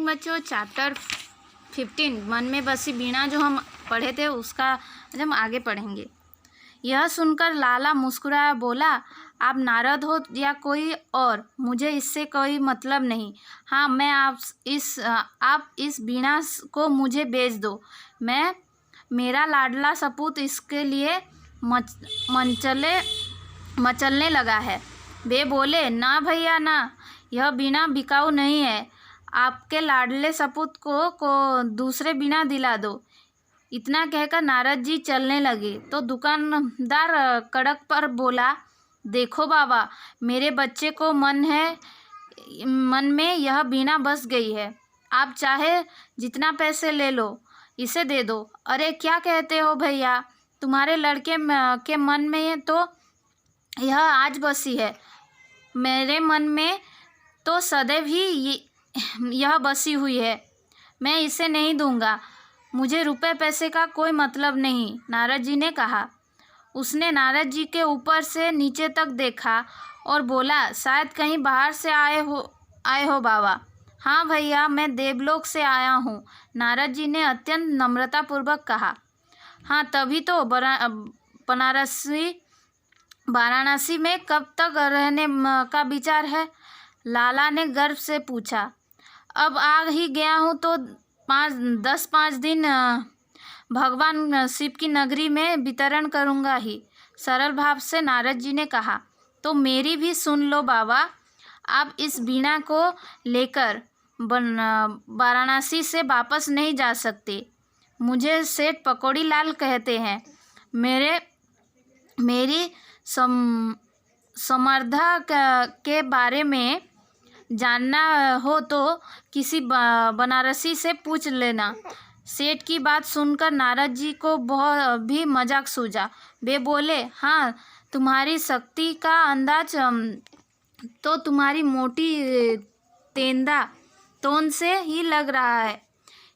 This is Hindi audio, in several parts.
बच्चों, चैप्टर 15 मन में बसी वीणा जो हम पढ़े थे उसका आज हम आगे पढ़ेंगे। यह सुनकर लाला मुस्कुराया, बोला, आप नारद हो या कोई और, मुझे इससे कोई मतलब नहीं। हाँ, मैं आप इस वीणा को मुझे बेच दो। मेरा लाडला सपूत इसके लिए मचलने लगा है। वे बोले, ना भैया ना, यह वीणा बिकाऊ नहीं है। आपके लाडले सपूत को दूसरे वीणा दिला दो। इतना कहकर नारद जी चलने लगे तो दुकानदार कड़क पर बोला, देखो बाबा, मेरे बच्चे को मन में यह वीणा बस गई है। आप चाहे जितना पैसे ले लो, इसे दे दो। अरे क्या कहते हो भैया, तुम्हारे लड़के के मन में तो यह आज बसी है, मेरे मन में तो सदैव ही यह बसी हुई है। मैं इसे नहीं दूंगा, मुझे रुपए पैसे का कोई मतलब नहीं, नारद जी ने कहा। उसने नारद जी के ऊपर से नीचे तक देखा और बोला, शायद कहीं बाहर से आए हो बाबा। हाँ भैया, मैं देवलोक से आया हूँ, नारद जी ने अत्यंत नम्रतापूर्वक कहा। हाँ, तभी तो वाराणसी में कब तक रहने का विचार है, लाला ने गर्व से पूछा। अब आ ही गया हूँ तो 5 दिन भगवान शिव की नगरी में वितरण करूँगा ही, सरल भाव से नारद जी ने कहा। तो मेरी भी सुन लो बाबा, आप इस वीणा को लेकर वाराणसी से वापस नहीं जा सकते। मुझे सेठ पकौड़ी लाल कहते हैं। मेरी समर्था के बारे में जानना हो तो किसी बनारसी से पूछ लेना। सेठ की बात सुनकर नारद जी को बहुत भी मजाक सूझा। वे बोले, हाँ, तुम्हारी शक्ति का अंदाज तो तुम्हारी मोटी तेंदा तोंद से ही लग रहा है,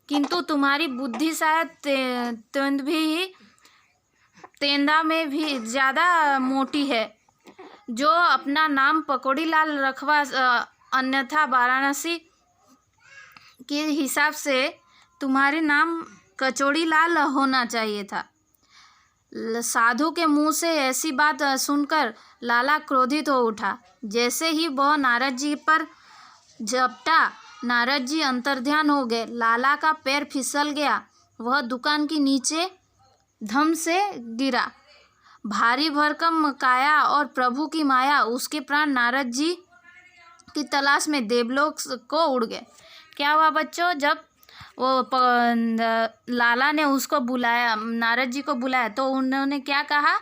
किंतु तुम्हारी बुद्धि शायद तेंदा में भी ज़्यादा मोटी है। जो अपना नाम पकौड़ी लाल रखवा, अन्यथा वाराणसी के हिसाब से तुम्हारे नाम कचौड़ी लाल होना चाहिए था। साधु के मुंह से ऐसी बात सुनकर लाला क्रोधित हो उठा। जैसे ही वह नारद जी पर झपटा, नारद जी अंतर्ध्यान हो गए। लाला का पैर फिसल गया, वह दुकान के नीचे धम से गिरा। भारी भरकम काया और प्रभु की माया, उसके प्राण नारद जी की तलाश में देवलोक को उड़ गए। क्या हुआ बच्चों, जब वो लाला ने उसको बुलाया, नारद जी को बुलाया, तो उन्होंने क्या कहा,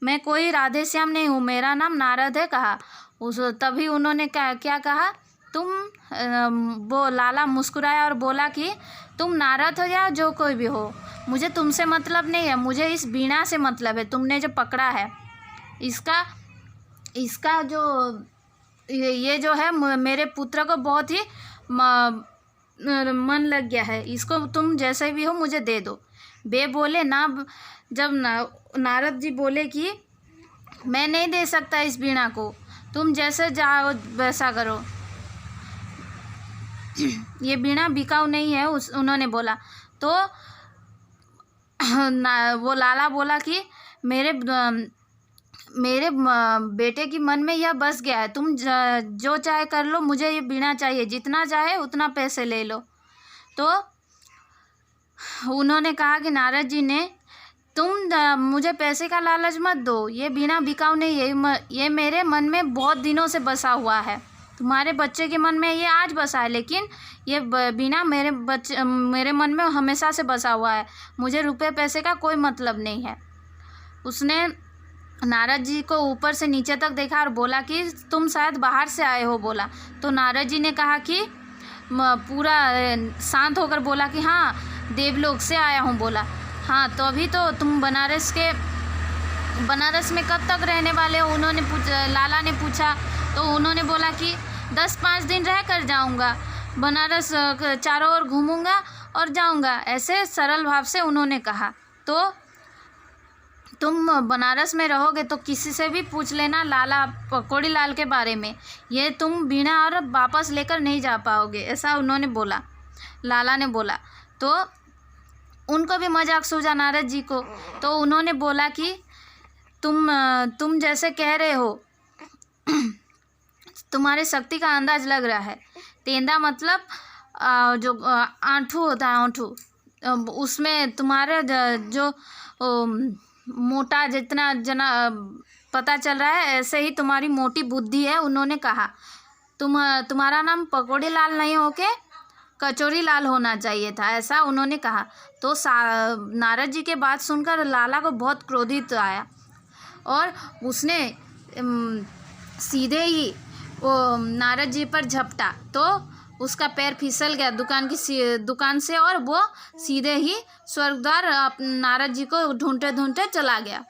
मैं कोई राधे श्याम नहीं हूँ, मेरा नाम नारद है कहा। तभी उन्होंने क्या कहा, वो लाला मुस्कुराया और बोला कि तुम नारद हो या जो कोई भी हो, मुझे तुमसे मतलब नहीं है, मुझे इस वीणा से मतलब है, तुमने जो पकड़ा है इसका जो ये जो है मेरे पुत्र को बहुत ही मन लग गया है, इसको तुम जैसे भी हो मुझे दे दो। वे बोले ना, जब नारद जी बोले कि मैं नहीं दे सकता इस वीणा को, तुम जैसे जाओ वैसा करो, ये वीणा बिकाऊ नहीं है, उन्होंने बोला। तो वो लाला बोला कि मेरे बेटे की मन में यह बस गया है, तुम जो चाहे कर लो, मुझे ये वीणा चाहिए, जितना चाहे उतना पैसे ले लो। तो उन्होंने कहा कि नारद जी ने, तुम मुझे पैसे का लालच मत दो, ये वीणा बिकाऊ नहीं है, ये मेरे मन में बहुत दिनों से बसा हुआ है। तुम्हारे बच्चे के मन में ये आज बसा है, लेकिन ये वीणा मेरे मन में हमेशा से बसा हुआ है, मुझे रुपए पैसे का कोई मतलब नहीं है। उसने नारद जी को ऊपर से नीचे तक देखा और बोला कि तुम शायद बाहर से आए हो बोला। तो नारद जी ने कहा कि पूरा शांत होकर बोला कि हाँ, देवलोक से आया हूँ बोला। हाँ, तो अभी तो तुम बनारस में कब तक रहने वाले हो, लाला ने पूछा। तो उन्होंने बोला कि 10-5 दिन रह कर जाऊँगा, बनारस चारों ओर घूमूँगा और जाऊँगा, ऐसे सरल भाव से उन्होंने कहा। तो तुम बनारस में रहोगे तो किसी से भी पूछ लेना लाला पकौड़ी लाल के बारे में, ये तुम वीणा और वापस लेकर नहीं जा पाओगे, ऐसा उन्होंने बोला। लाला ने बोला। तो उनको भी मजाक सूझा नारद जी को। तो उन्होंने बोला कि तुम जैसे कह रहे हो तुम्हारे शक्ति का अंदाज लग रहा है। तेंदा मतलब जो आंठू होता है, आंठू, उसमें तुम्हारे जो मोटा जितना जना पता चल रहा है, ऐसे ही तुम्हारी मोटी बुद्धि है। उन्होंने कहा तुम्हारा नाम पकौड़ी लाल नहीं होके कचौरी लाल होना चाहिए था, ऐसा उन्होंने कहा। तो नारद जी के बात सुनकर लाला को बहुत क्रोधित आया और उसने सीधे ही वो नारद जी पर झपटा। तो उसका पैर फिसल गया दुकान से और वो सीधे ही स्वर्ग द्वार नारद जी को ढूंढते ढूंढते चला गया।